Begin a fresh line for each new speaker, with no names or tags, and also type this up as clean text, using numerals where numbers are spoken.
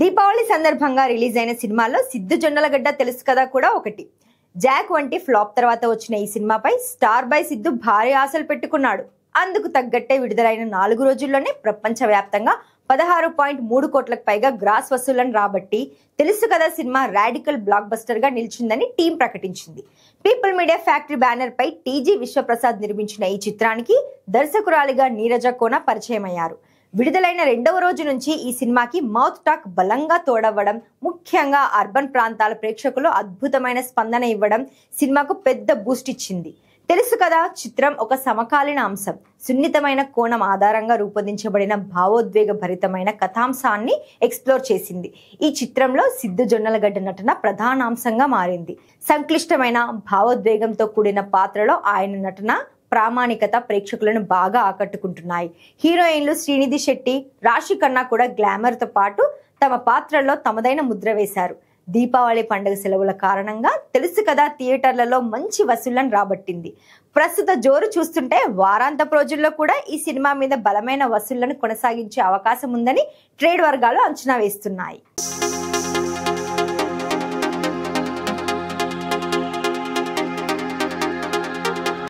దీపావళి సందర్భంగా రిలీజ్ అయిన సినిమాల్లో సిద్ధు జొన్నలగడ్డ తెలుసు కదా కూడా ఒకటి. జాక్ వంటి ఫ్లాప్ తర్వాత వచ్చిన ఈ సినిమాపై స్టార్ బై సిద్ధు భారీ ఆశలు పెట్టుకున్నాడు. అందుకు తగ్గట్టే విడుదలైన 4 రోజుల్లోనే ప్రపంచవ్యాప్తంగా 16.3 కోట్లకు పైగా గ్రాస్ వసూళ్లను రాబట్టి తెలుసు కదా సినిమా రాడికల్ బ్లాక్ బస్టర్ గా నిలిచిందని టీం ప్రకటించింది. పీపుల్ మీడియా ఫ్యాక్టరీ బ్యానర్ పై టీజీ విశ్వప్రసాద్ నిర్మించిన ఈ చిత్రానికి దర్శకురాలిగా నీరజ కోన పరిచయం అయ్యారు. విడుదలైన 2వ రోజు నుంచి ఈ సినిమాకి మౌత్ టాక్ బలంగా తోడవ్వడం, ముఖ్యంగా అర్బన్ ప్రాంతాల ప్రేక్షకులు అద్భుతమైన స్పందన ఇవ్వడం సినిమాకు పెద్ద బూస్ట్ ఇచ్చింది. తెలుసు కదా చిత్రం ఒక సమకాలీన అంశం, సున్నితమైన కోణం ఆధారంగా రూపొందించబడిన భావోద్వేగ భరితమైన కథాంశాన్ని ఎక్స్ప్లోర్ చేసింది. ఈ చిత్రంలో సిద్ధు జొన్నలగడ్డ నటన ప్రధానాంశంగా మారింది. సంక్లిష్టమైన భావోద్వేగంతో కూడిన పాత్రలో ఆయన నటన ప్రామాణికత ప్రేక్షకులను బాగా ఆకట్టుకుంటున్నాయి. హీరోయిన్లు శ్రీనిధి శెట్టి, రాశి ఖన్నా కూడా గ్లామర్ తో పాటు తమ పాత్రల్లో తమదైన ముద్ర వేశారు. దీపావళి పండుగ సెలవుల కారణంగా తెలుసు కదా థియేటర్లలో మంచి వసూళ్లను రాబట్టింది. ప్రస్తుత జోరు చూస్తుంటే వారాంతపు రోజుల్లో కూడా ఈ సినిమా మీద బలమైన వసూళ్లను కొనసాగించే అవకాశం ఉందని ట్రేడ్ వర్గాలు అంచనా వేస్తున్నాయి.